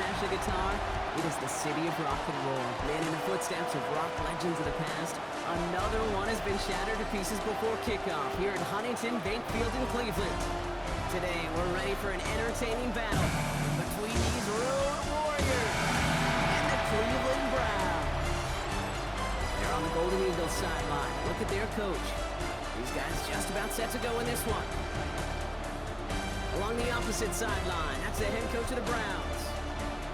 smash a guitar, it is the city of rock and roll. Man in the footsteps of rock legends of the past, another one has been shattered to pieces before kickoff here at Huntington Bank Field in Cleveland. Today, we're ready for an entertaining battle between these Road Warriors and the Cleveland Browns. They're on the Golden Eagles sideline. Look at their coach. These guys just about set to go in this one. Along the opposite sideline, that's the head coach of the Browns.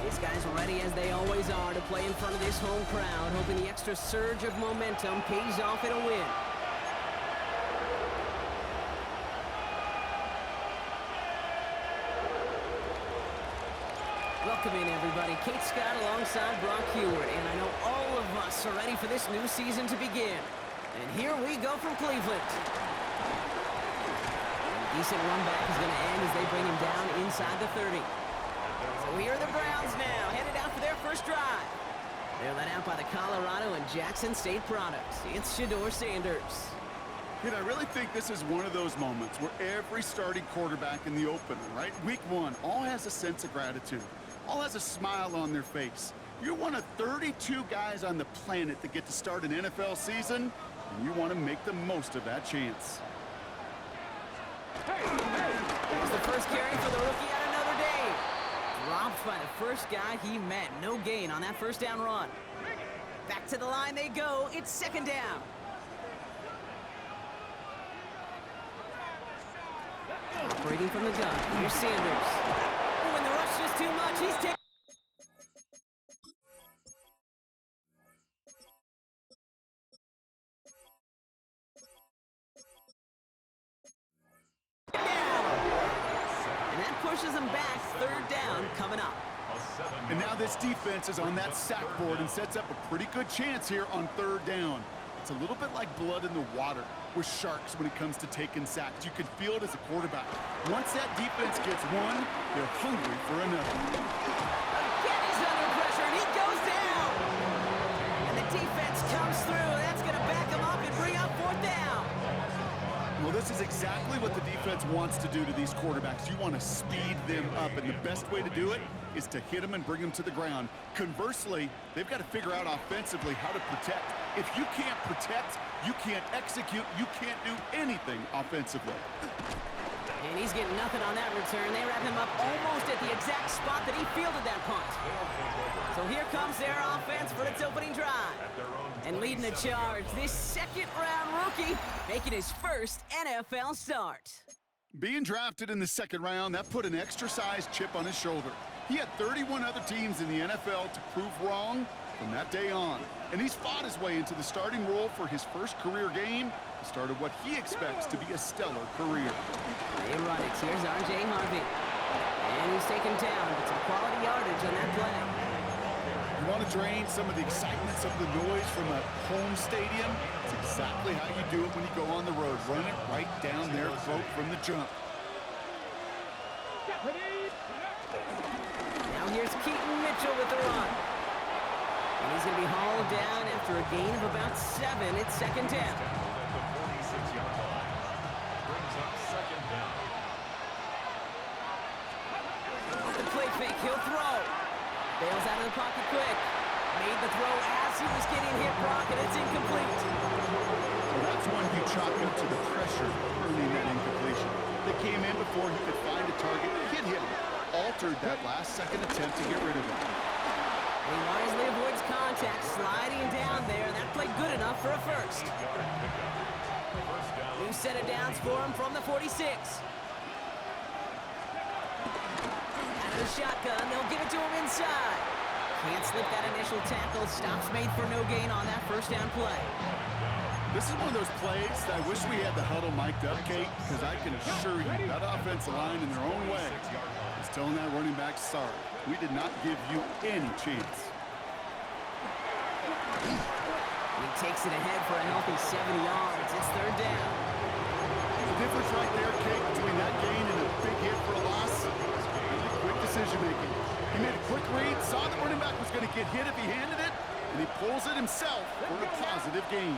These guys ready as they always are to play in front of this home crowd, hoping the extra surge of momentum pays off in a win. Welcome in, everybody. Kate Scott alongside Brock Heward, and I know all of us are ready for this new season to begin. And here we go from Cleveland. A decent run back is going to end as they bring him down inside the 30. So here are the Browns now, headed out for their first drive. They're led out by the Colorado and Jackson State products. It's Shedeur Sanders. And I really think this is one of those moments where every starting quarterback in the opener, right, week one, all has a sense of gratitude. All has a smile on their face. You're one of 32 guys on the planet that get to start an NFL season, and you want to make the most of that chance. Here's the first carry for the rookie out of Notre Dame. Dropped by the first guy he met. No gain on that first down run. Back to the line they go. It's second down. Operating from the gun. Here's Sanders. When the rush is too much, he's taking. And that pushes him back. Third down coming up. And now this defense is on that sack board and sets up a pretty good chance here on third down. It's a little bit like blood in the water with sharks when it comes to taking sacks. You can feel it as a quarterback. Once that defense gets one, they're hungry for another. Again, he's under pressure, and he goes down. And the defense comes through. That's going to back him up and bring up fourth down. Well, this is exactly what the defense wants to do to these quarterbacks. You want to speed them up, and the best way to do it is to hit them and bring them to the ground. Conversely, they've got to figure out offensively how to protect. If you can't protect, you can't execute, you can't do anything offensively. And he's getting nothing on that return. They wrap him up almost at the exact spot that he fielded that punt. So here comes their offense for its opening drive. And leading the charge, this second-round rookie making his first NFL start. Being drafted in the second round, that put an extra-sized chip on his shoulder. He had 31 other teams in the NFL to prove wrong from that day on. And he's fought his way into the starting role for his first career game, the start of what he expects to be a stellar career. They run it. Here's R.J. Harvey. And he's taken down, but some quality yardage on that play. You want to drain some of the excitement, some of the noise from a home stadium? It's exactly how you do it when you go on the road. Run it right down their throat from the jump. Now here's Keaton Mitchell with the run. And he's going to be hauled down after a gain of about 7. It's second down. The play fake, he'll throw. Bails out of the pocket quick. Made the throw as he was getting hit, Brock, and it's incomplete. Well, that's one you chalk up to the pressure earning that incompletion. They came in before he could find a target, hit him, altered that last-second attempt to get rid of him. He wisely avoids contact, sliding down there. That played good enough for a first. New set of downs for him from the 46. Out of the shotgun, they'll give it to him inside. Can't slip that initial tackle. Stops made for no gain on that first down play. This is one of those plays that I wish we had the huddle mic'd up, Kate, because I can assure you that offensive line in their own way is telling that running back, sorry, we did not give you any chance. He takes it ahead for a healthy 70 yards. It's third down. The difference right there, Kate, between that gain and a big hit for a loss, really quick decision-making. He made a quick read, saw the running back was going to get hit if he handed it, and he pulls it himself for a positive gain.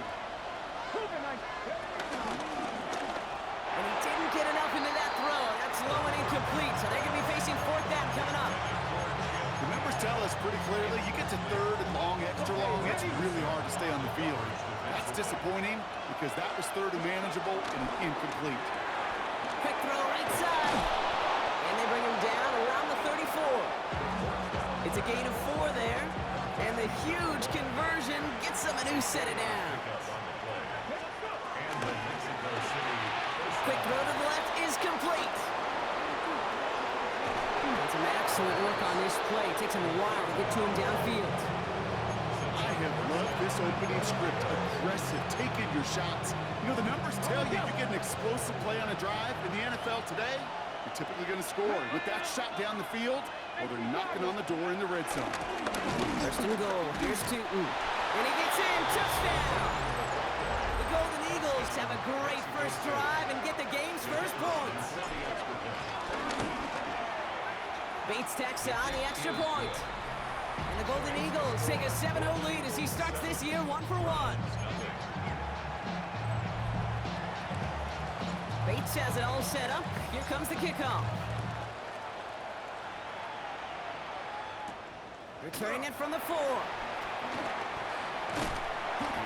And he didn't get enough into that throw. That's low and incomplete, so they could be facing fourth down coming up. Remember tell us pretty clearly, you get to third and long, extra long, it's really hard to stay on the field. That's disappointing because that was third and manageable and incomplete. Quick throw right side. And they bring him down around the 34. It's a gain of 4 there. And the huge conversion gets them a new set of downs. Quick throw to the left is complete. And some excellent work on this play. It takes him a while to get to him downfield. I have loved this opening script. Aggressive, taking your shots. You know, the numbers tell you you get an explosive play on a drive in the NFL today, you're typically going to score. With that shot down the field, well, they're knocking on the door in the red zone. First and goal. Here's Taylen. And he gets in. Touchdown! The Golden Eagles have a great first drive and get the game's first points. Bates tacks on the extra point. And the Golden Eagles take a 7-0 lead as he starts this year 1-for-1. Bates has it all set up. Here comes the kickoff. Returning it from the 4.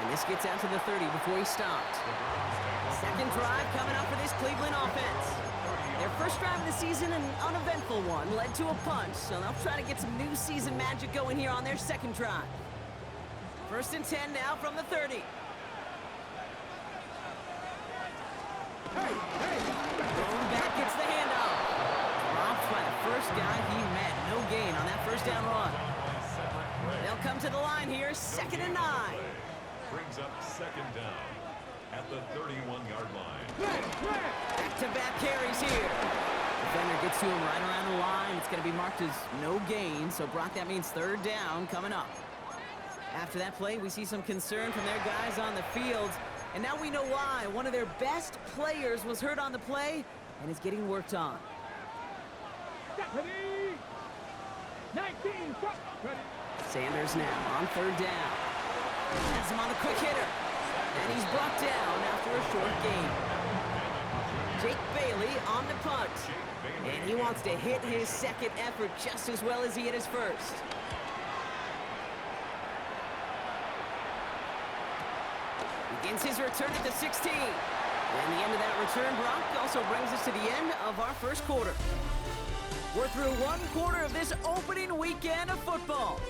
And this gets out to the 30 before he stopped. Second drive coming up for this Cleveland offense. Their first drive of the season, an uneventful one, led to a punch, so they'll try to get some new season magic going here on their second drive. First and 10 now from the 30. Going back gets the handoff. Dropped by the first guy he met. No gain on that first down run. They'll come to the line here, 2nd and 9. Brings up 2nd down at the 31-yard line. Back-to-back carries here. Defender gets to him right around the line. It's going to be marked as no gain, so Brock, that means 3rd down coming up. After that play, we see some concern from their guys on the field, and now we know why. One of their best players was hurt on the play and is getting worked on. Sanders now on 3rd down. Has him on the quick hitter. And he's brought down after a short gain. Jake Bailey on the punt. And he wants to hit his second effort just as well as he hit his first. Begins his return at the 16. And the end of that return, Brock, also brings us to the end of our first quarter. We're through 1 quarter of this opening weekend of football.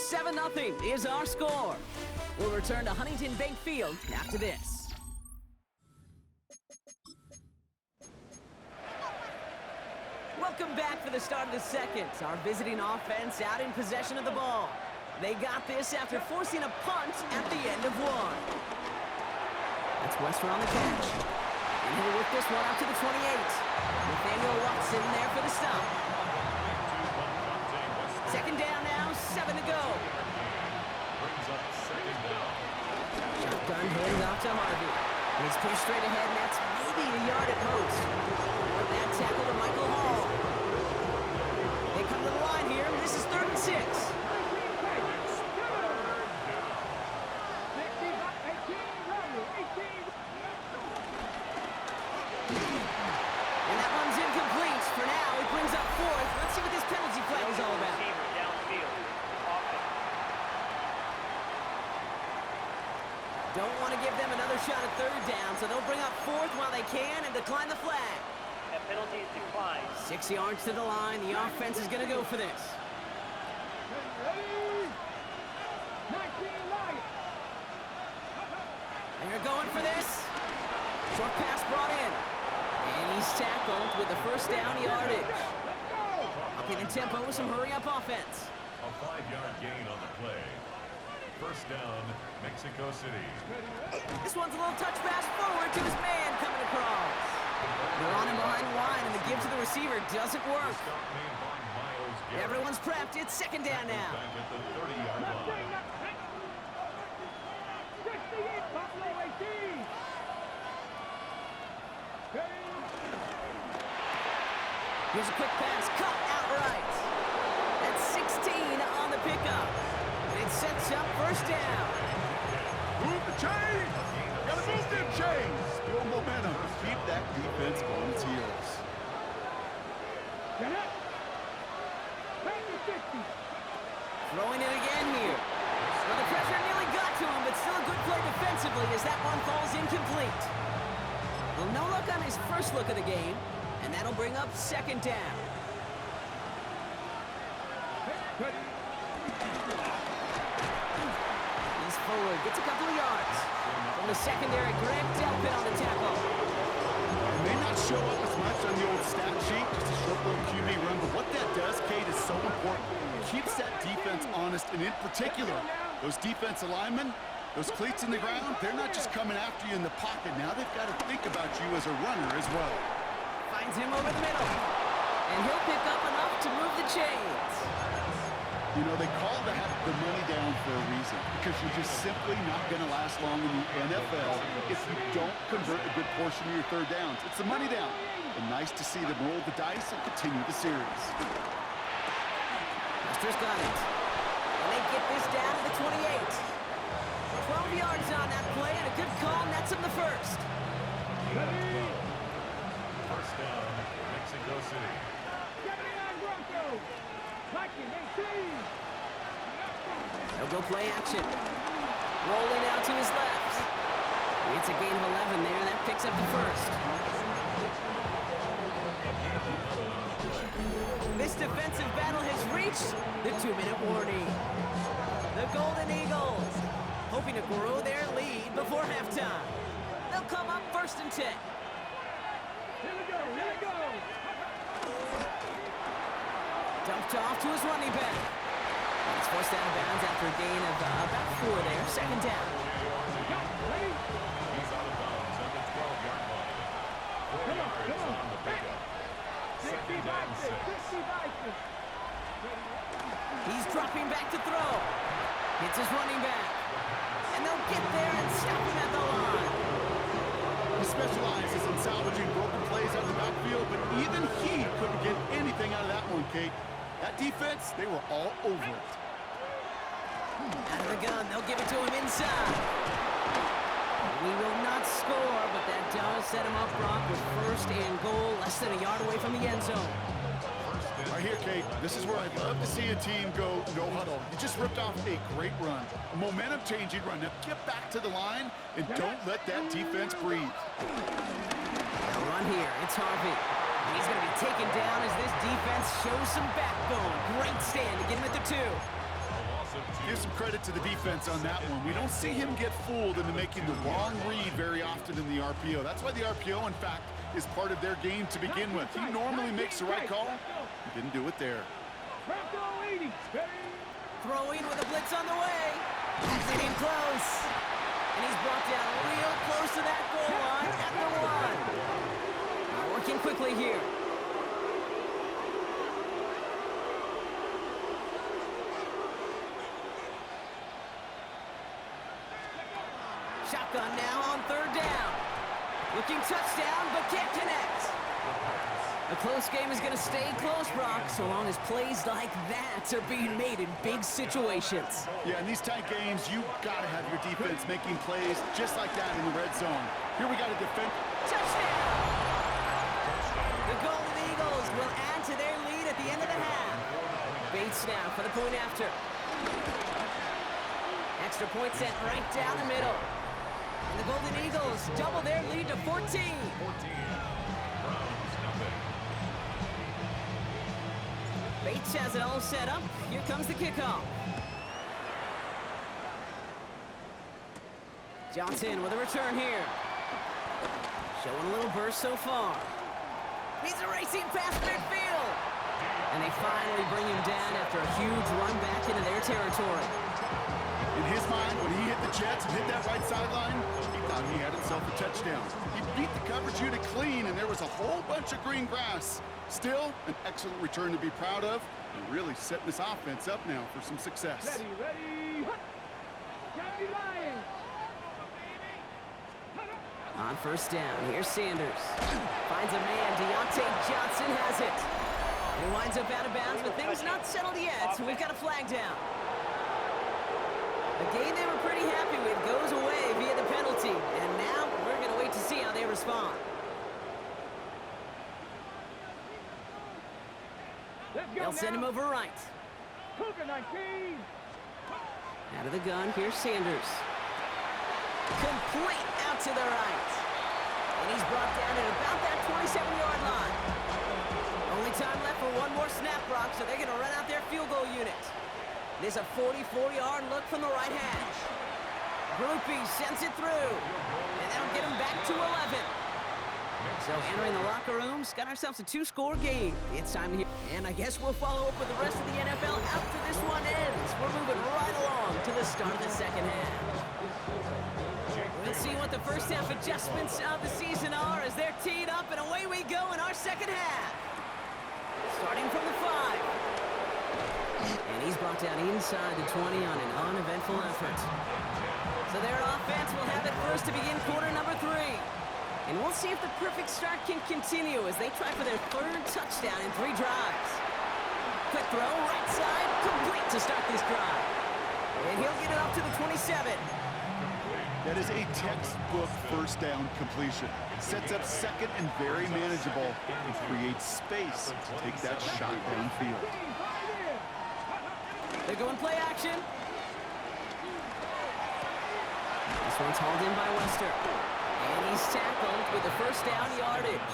7-0 is our score. We'll return to Huntington Bank Field after this. Welcome back for the start of the second. Our visiting offense out in possession of the ball. They got this after forcing a punt at the end of 1. That's Western on the catch. And he'll work this one out to the 28. Nathaniel Watson there for the stop. 2nd down now, 7 to go. Brings up 2nd down. Shotgun hands off to Harvey. He's pushed straight ahead, and that's maybe a yard at most. Bad tackle to Michael Hall. They come to the line here. This is 3rd and 6. And that one's incomplete. For now, he brings up 4th. Let's see what this penalty flag is all about. Don't want to give them another shot at 3rd down, so they'll bring up 4th while they can and decline the flag. That penalty is declined. 6 yards to the line. The offense is going to go for this. And they're going for this. Short pass brought in. And he's tackled with the first down yardage. Upping the tempo with some hurry-up offense. A 5-yard gain on the play. First down, Mexico City. This one's a little touch pass forward to his man coming across. They're on him behind the line, and the give to the receiver doesn't work. Stop made by Myles Garrett. Everyone's prepped. It's 2nd down now. Back at the 30-yard line. Here's a quick pass, cut outright. That's 16 on the pickup. And it sets up 1st down. Move the chains! Gotta move them chains! Build momentum. Keep that defense on its heels. Throwing it again here. Well, the pressure nearly got to him, but still a good play defensively as that one falls incomplete. Well, no luck on his first look of the game, and that'll bring up second down. He's forward, gets a couple of yards. From the secondary, Greg Delpit on the tackle. It may not show up as much on the old stat sheet, just a short little QB run, but what that does, Kate, is so important. It keeps that defense honest, and in particular, those defensive linemen, those cleats in the ground, they're not just coming after you in the pocket. Now they've got to think about you as a runner as well. Finds him over the middle. And he'll pick up enough to move the chains. You know, they call that the money down for a reason, because you're just simply not going to last long in the NFL if you don't convert a good portion of your third downs. It's the money down. And nice to see them roll the dice and continue the series. Buster's got it. And they get this down to the 28. 12 yards on that play, and a good call nets him the first. First down, Mexico City. They'll go play action. Rolling out to his left. It's a gain of 11 there. That picks up the first. This defensive battle has reached the 2-minute warning. The Golden Eagles hoping to grow their lead before halftime. They'll come up first and 10. Here we go, here we go. Dumped off to his running back. He's forced out of bounds after a gain of about 4 there. Second down. He's out of bounds at the 12-yard line. 4 yards on the pickup. Second down, 6. He's dropping back to throw. Hits his running back. And they'll get there and stop him at the line. He specializes in salvaging broken plays out of the backfield, but even he couldn't get anything out of that one, Kate. That defense, they were all over it. Out of the gun, they'll give it to him inside. We will not score, but that does set him up, Brock, with first and goal, less than a yard away from the end zone. Right here, Kate, this is where I'd love to see a team go no huddle. You just ripped off a great run, a momentum-changing run. Now get back to the line and don't let that defense breathe. They'll run here. It's Harvey. He's going to be taken down as this defense shows some backbone. Great stand to get him at the 2. Give some credit to the defense on that one. We don't see him get fooled into making the wrong read very often in the RPO. That's why the RPO, in fact, is part of their game to begin with. He normally makes the right call. He didn't do it there. Throwing with a blitz on the way. Getting close. And he's brought down real close to that goal line at the 1. Working quickly here. Shotgun now on third down. Looking touchdown, but can't connect. A close game is going to stay close, Brock, so long as plays like that are being made in big situations. Yeah, in these tight games, you got to have your defense making plays just like that in the red zone. Here we got to defend. Touchdown! The Golden Eagles will add to their lead at the end of the half. Bates now for the point after. Extra point set right down the middle. And the Golden Eagles double their lead to 14. 14. Browns, nothing. Bates has it all set up. Here comes the kickoff. Johnson with a return here. Showing a little burst so far. He's a racing past midfield. And they finally bring him down after a huge run back into their territory. In his mind, when he hit the Jets and hit that right sideline, he thought he had himself a touchdown. He beat the coverage unit clean, and there was a whole bunch of green grass. Still, an excellent return to be proud of, and really setting this offense up now for some success. Ready, County Lions. On first down, here's Sanders. Finds a man, Deontay Johnson has it. He winds up out of bounds, but things not settled yet, so we've got a flag down. A game they were pretty happy with goes away via the penalty, and now we're going to wait to see how they respond. They'll send him over right. Cougar 19. Out of the gun, here's Sanders. Complete out to the right. And he's brought down at about that 27-yard line. Only time left for one more snap, Brock, so they're going to run out their field goal unit. There's a 44-yard look from the right hash. Groupie sends it through, and that'll get him back to 11. So entering the locker rooms, got ourselves a 2-score game. It's time to hear, and I guess we'll follow up with the rest of the NFL after this one ends. We're moving right along to the start of the second half. We'll see what the first half adjustments of the season are as they're teed up, and away we go in our second half. Starting from the 5. And he's brought down inside the 20 on an uneventful effort. So their offense will have it first to begin quarter number 3. And we'll see if the perfect start can continue as they try for their 3rd touchdown in 3 drives. Quick throw, right side, complete to start this drive. And he'll get it up to the 27. That is a textbook first down completion. Sets up second and very manageable and creates space to take that shot downfield. They're going play action. This one's hauled in by Wester. And he's tackled with the first down yardage.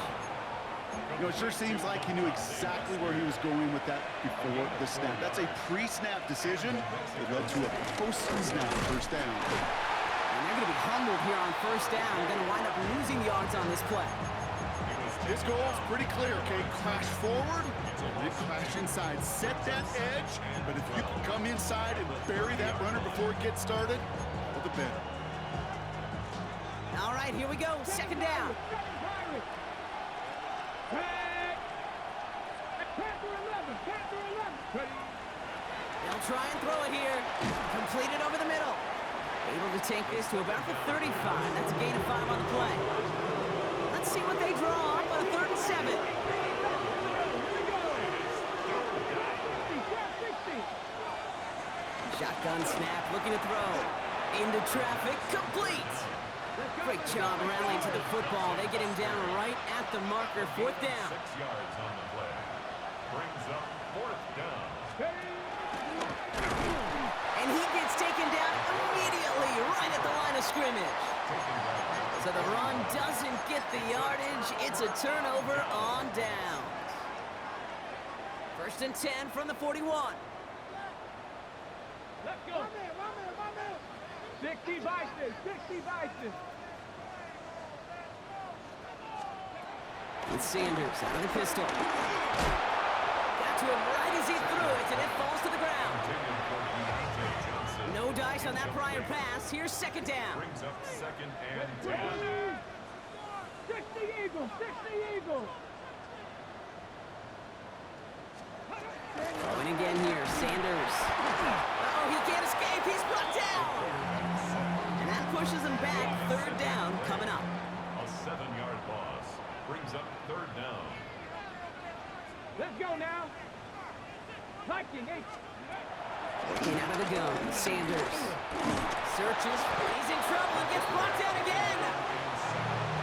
You know, it sure seems like he knew exactly where he was going with that before the snap. That's a pre-snap decision that led to a post-snap first down. And they're going to be humbled here on first down. Going to wind up losing yards on this play. His goal is pretty clear, okay? Crash forward, and then crash inside. Set that edge, but if you can come inside and bury that runner before it gets started, all the better. All right, here we go. Second down. They'll try and throw it here. Completed over the middle. Able to take this to about the 35. That's a gain of 5 on the play. Let's see what they draw up on a 3rd and 7. Shotgun snap, looking to throw. Into traffic, complete. Great job rallying to the football. They get him down right at the marker, 4th down. 6 yards on the play. Brings up 4th down. And he gets taken down immediately right at the line of scrimmage. So the run doesn't get the yardage. It's a turnover on downs. 1st and 10 from the 41. Let's go. My man. 60 vices. With Sanders out of the pistol. Got to him right as he threw it, and it falls to the ground. No dice on that prior pass. Here's 2nd down. Brings up 2nd and 10. 60 Eagles. Going again here, Sanders. Oh, he can't escape. He's brought down. And that pushes him back. 3rd down coming up. A 7-yard loss. Brings up 3rd down. Let's go now. Viking 8. Looking out of the gun, Sanders. Searches. He's in trouble and gets brought down again.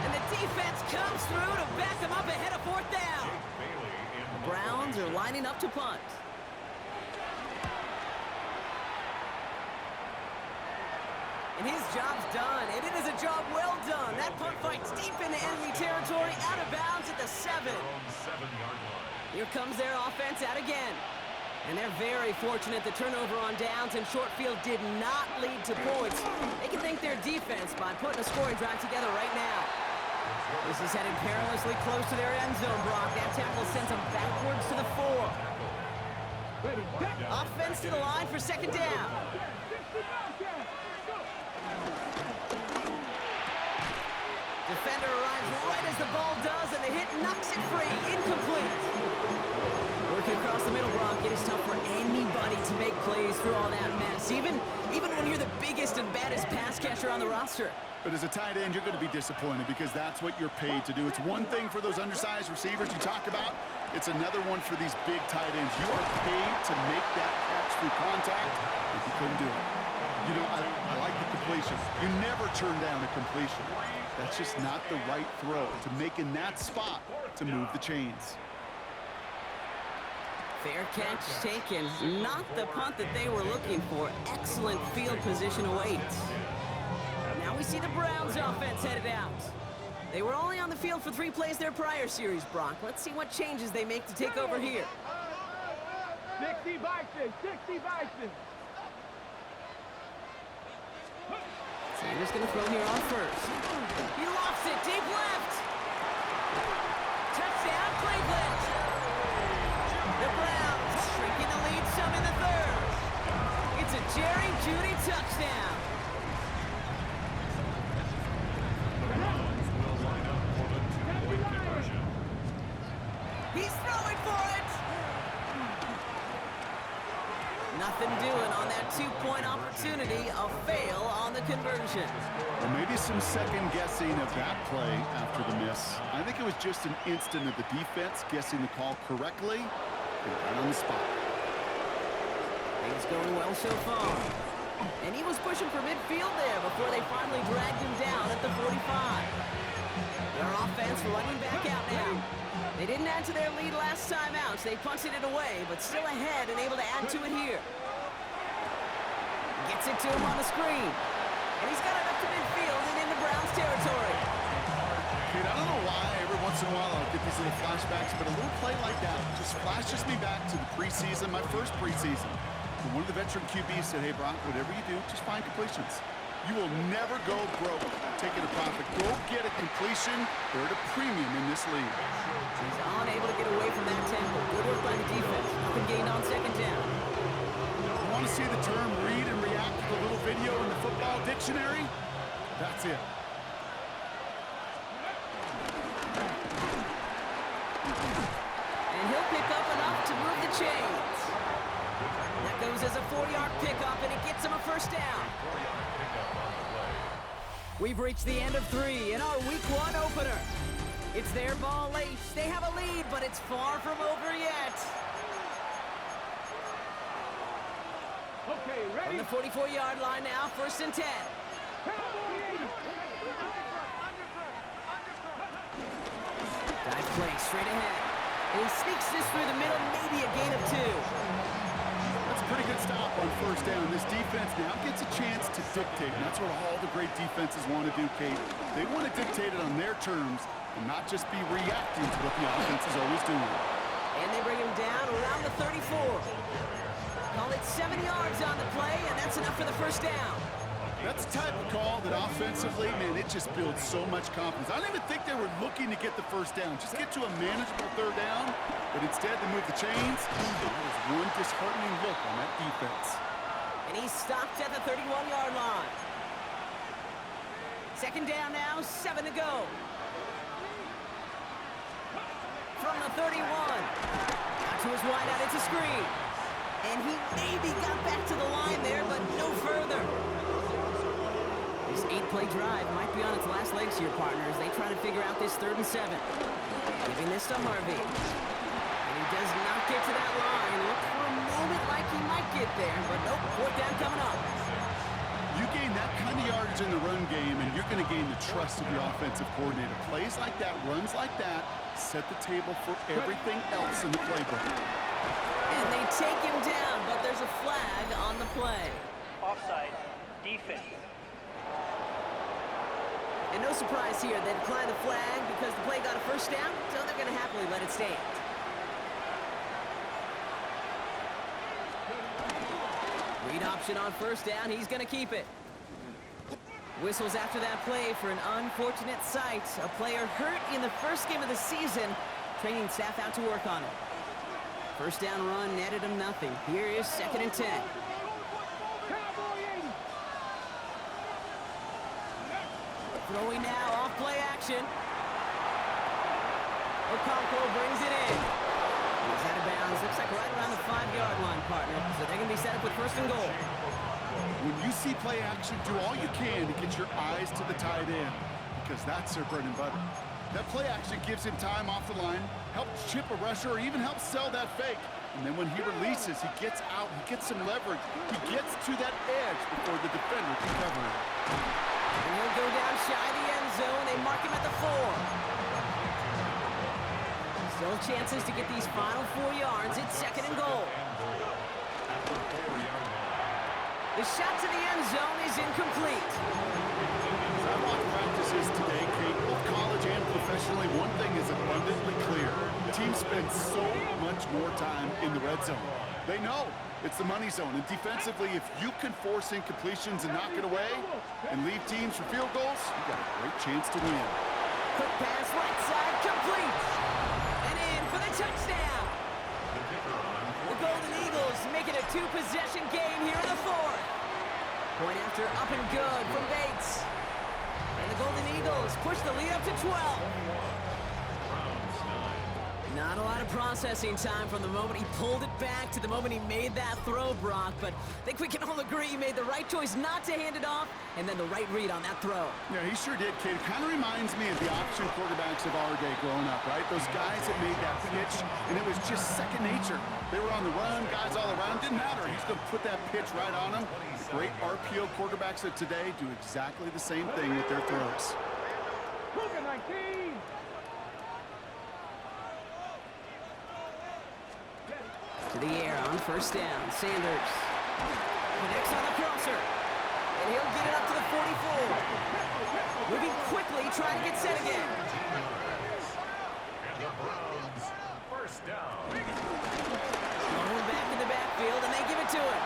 And the defense comes through to back him up ahead of 4th down. The Browns are lining up to punt. And his job's done, and it is a job well done. That punt fight's deep into enemy territory, out of bounds at the 7. 7-yard line. Here comes their offense out again. And they're very fortunate the turnover on downs and short field did not lead to points. They can thank their defense by putting a scoring drive together right now. This is headed perilously close to their end zone, Brock. That tackle sends them backwards to the 4. Offense to the line for 2nd down. Defender arrives right as the ball does, and the hit knocks it free. Incomplete. Working across the middle, Brock, it is tough for anybody to make plays through all that mess, even when you're the biggest and baddest pass catcher on the roster. But as a tight end, you're going to be disappointed because that's what you're paid to do. It's one thing for those undersized receivers you talk about. It's another one for these big tight ends. You are paid to make that catch through contact if you couldn't do it. You know, I like the completion. You never turn down a completion. That's just not the right throw to make in that spot to move the chains. Fair catch taken. Not the punt that they were looking for. Excellent field position awaits. Now we see the Browns offense headed out. They were only on the field for 3 plays their prior series, Brock. Let's see what changes they make to take over here. 60 Bison, 60 Bison. Sanders going to throw here on first. He lofts it deep left. Touchdown, Cleveland. The Browns shrinking the lead some in the third. It's a Jerry Jeudy touchdown. He's throwing for it. Nothing doing on that 2-point opportunity. A fail on the conversion. Well, maybe some second guessing of that play after the miss. I think it was just an instant of the defense guessing the call correctly and right on the spot. Things going well so far. And he was pushing for midfield there before they finally dragged him down at the 45. Their offense running back out now. They didn't add to their lead last time out, so they punted it away, but still ahead and able to add to it here. Gets it to him on the screen. And he's got it up to midfield and into Browns territory. Kate, I don't know why every once in a while I'll get these little flashbacks, but a little play like that just flashes me back to the preseason, my first preseason. And one of the veteran QBs said, hey, Brock, whatever you do, just find completions. You will never go broke taking a profit. Go get a completion. They're at a premium in this league. He's unable to get away from that tempo. Good work by the defense. Nothing gained on second down. You want to see the term read and react to the little video in the football dictionary? That's it. And he'll pick up enough to move the chains. That goes as a 4-yard pickup, and it gets him a first down. We've reached the end of 3 in our Week 1 opener. It's their ball late. They have a lead, but it's far from over yet. Okay, ready? On the 44-yard line now, 1st and 10. Dive play straight ahead. And he sneaks this through the middle, maybe a gain of 2. That's a pretty good stop on first down. This defense now gets a chance to dictate, and that's what all the great defenses want to do, Kate. They want to dictate it on their terms and not just be reacting to what the offense is always doing. And they bring him down around the 34. Call it 7 yards on the play, and that's enough for the first down. That's the type of call that offensively, man, it just builds so much confidence. I don't even think they were looking to get the first down. Just get to a manageable 3rd down, but instead they move the chains. That was one disheartening look on that defense. And he's stopped at the 31-yard line. 2nd down now, 7 to go. From the 31. Out to his wide out, it's a screen. And he maybe got back to the line there, but no further. This 8-play drive might be on its last legs here, partners. They try to figure out this 3rd and 7. Giving this to Harvey. And he does not get to that line. Looked for a moment like he might get there, but nope, 4th down coming up. You gain that kind of yardage in the run game, and you're going to gain the trust of your offensive coordinator. Plays like that, runs like that, set the table for everything else in the playbook. And they take him down, but there's a flag on the play. Offside. Defense. And no surprise here, they decline the flag because the play got a first down, so they're going to happily let it stand. Read option on first down, he's going to keep it. Whistles after that play for an unfortunate sight. A player hurt in the first game of the season. Training staff out to work on it. First down run netted him nothing. Here is 2nd and 10. Throwing now, off play action. Okonkwo brings it in. He's out of bounds. Looks like right around the 5-yard line, partner. So they're going to be set up with 1st and goal. When you see play action, do all you can to get your eyes to the tight end, because that's their bread and butter. That play action gives him time off the line, helps chip a rusher, or even helps sell that fake. And then when he releases, he gets out, he gets some leverage. He gets to that edge before the defender can cover him. And he'll go down shy of the end zone. They mark him at the 4. Still chances to get these final 4 yards. It's second and goal. At the 4-yard line. The shot to the end zone is incomplete. As I watch practices today, Kate, both college and professionally, one thing is abundantly clear. Teams spend so much more time in the red zone. They know it's the money zone. And defensively, if you can force incompletions and knock it away and leave teams for field goals, you got a great chance to win. Quick pass right side, complete. And in for the touchdown. The Golden Eagles make it a 2-possession game here in the 4th. Point after up and good from Bates. And the Golden Eagles push the lead up to 12. Not a lot of processing time from the moment he pulled it back to the moment he made that throw, Brock. But I think we can all agree he made the right choice not to hand it off, and then the right read on that throw. Yeah, he sure did, Kate. It kind of reminds me of the option quarterbacks of our day growing up, right? Those guys that made that pitch, and it was just second nature. They were on the run, guys all around. Didn't matter. He's going to put that pitch right on them. Great RPO quarterbacks of today do exactly the same thing with their throws. Cougar 19. To the air on first down. Sanders connects on the crosser. And he'll get it up to the 44. Moving quickly, trying to get set again. And the Browns, first down. Going back in the backfield, and they give it to him.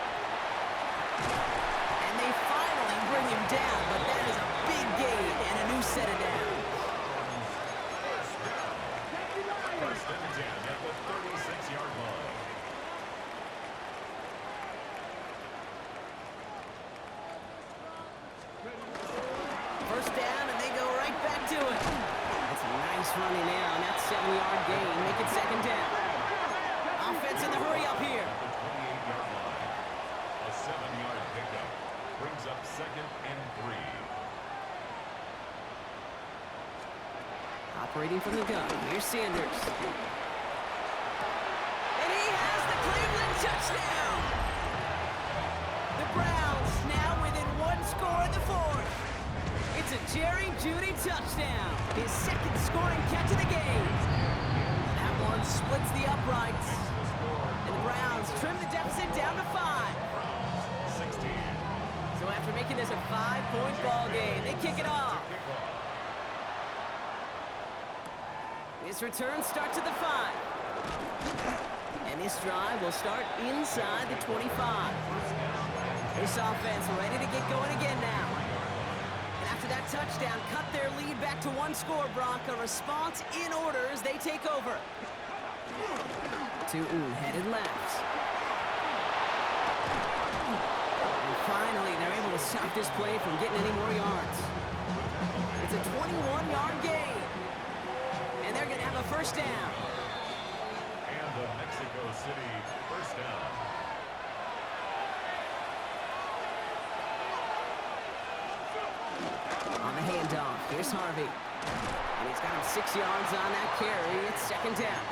And they finally bring him down, but that is a big gain and a new set of downs. First and 10 at the 36-yard line. First down, and they go right back to it. That's a nice running now, and that's 7-yard gain. Make it second down. Offense in the hurry up here. At the 28-yard line. A 7-yard pickup brings up second and 3. Operating from the gun, here's Sanders. And he has the Cleveland touchdown! The Browns now within 1 score in the 4th. It's a Jerry Jeudy touchdown, his second scoring catch of the game. That one splits the uprights. And the Browns trim the deficit down to 5. 16. So after making this a 5-point ball game, they kick it off. This return starts at the 5. And this drive will start inside the 25. This offense ready to get going again now. And after that touchdown, cut their lead back to 1 score, Brock. A response in order as they take over. Tootin headed left. And finally, they're able to stop this play from getting any more yards. It's a 21-yard gain. And they're going to have a first down. And the Mexico City first down. On the handoff, here's Harvey. And he's got him 6 yards on that carry. It's second down.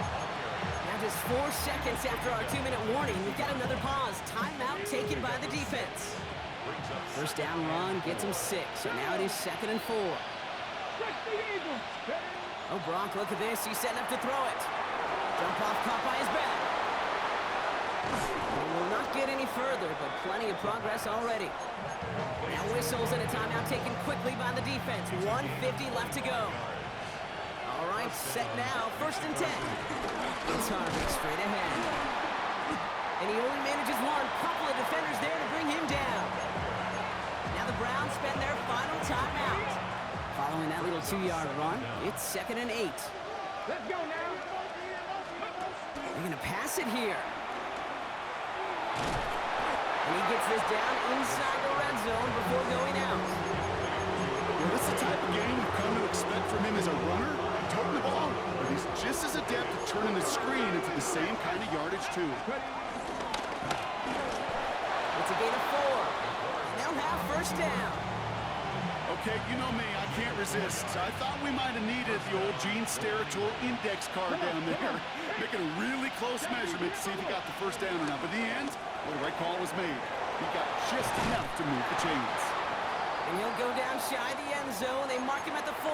Now just 4 seconds after our 2-minute warning, we've got another pause. Timeout taken by the defense. First down run gets him 6. So now it is second and 4. Oh, Brock, look at this. He's setting up to throw it. Jump off caught by his back. He will not get any further, but plenty of progress already. Now whistles and a timeout taken quickly by the defense. 1:50 left to go. All right, set now. First and 10. It's Harvey straight ahead. And he only manages one. Couple of defenders there to bring him down. Now the Browns spend their final timeout. Following that little 2-yard run, it's second and 8. Let's go now. They're going to pass it here. And he gets this down inside the red zone before going out. Well, this is the type of game you've come to expect from him as a runner, toting the ball, but he's just as adept at turning the screen into the same kind of yardage, too. It's a gain of 4. And they'll have first down. Okay, you know me, I can't resist. I thought we might have needed the old Gene Steratore index card down there, making a really close measurement to see if he got the first down or not. But in the end, well, the right call was made. He got just enough to move the chains. And he'll go down shy of the end zone. They mark him at the 4.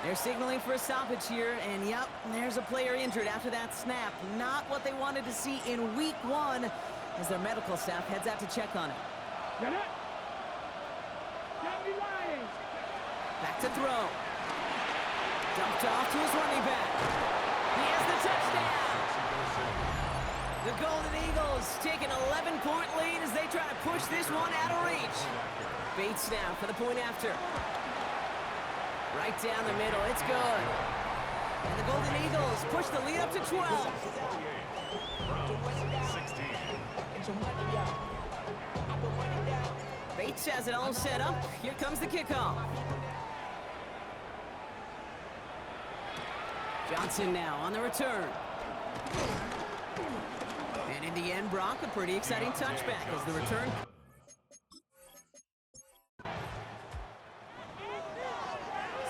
They're signaling for a stoppage here, and yep, there's a player injured after that snap. Not what they wanted to see in week 1 as their medical staff heads out to check on him. Get it. Get me lying. Back to throw. Dumped off to his running back. He has the touchdown. The Golden Eagles take an 11-point lead as they try to push this one out of reach. Bates now for the point after. Right down the middle, it's good. And the Golden Eagles push the lead up to 12. 16. Bates has it all set up. Here comes the kickoff. Johnson now on the return. And in the end, Brock, a pretty exciting touchback as the return.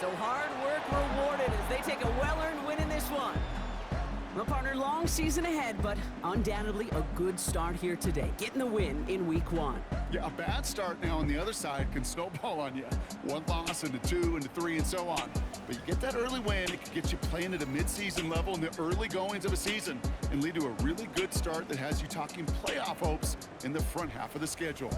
So hard work rewarded as they take a well-earned win in this one. Well, partner, long season ahead, but undoubtedly a good start here today, getting the win in week 1. Yeah, a bad start now on the other side can snowball on you. 1 loss into 2 into 3 and so on. But you get that early win, it can get you playing at a mid-season level in the early goings of a season and lead to a really good start that has you talking playoff hopes in the front half of the schedule.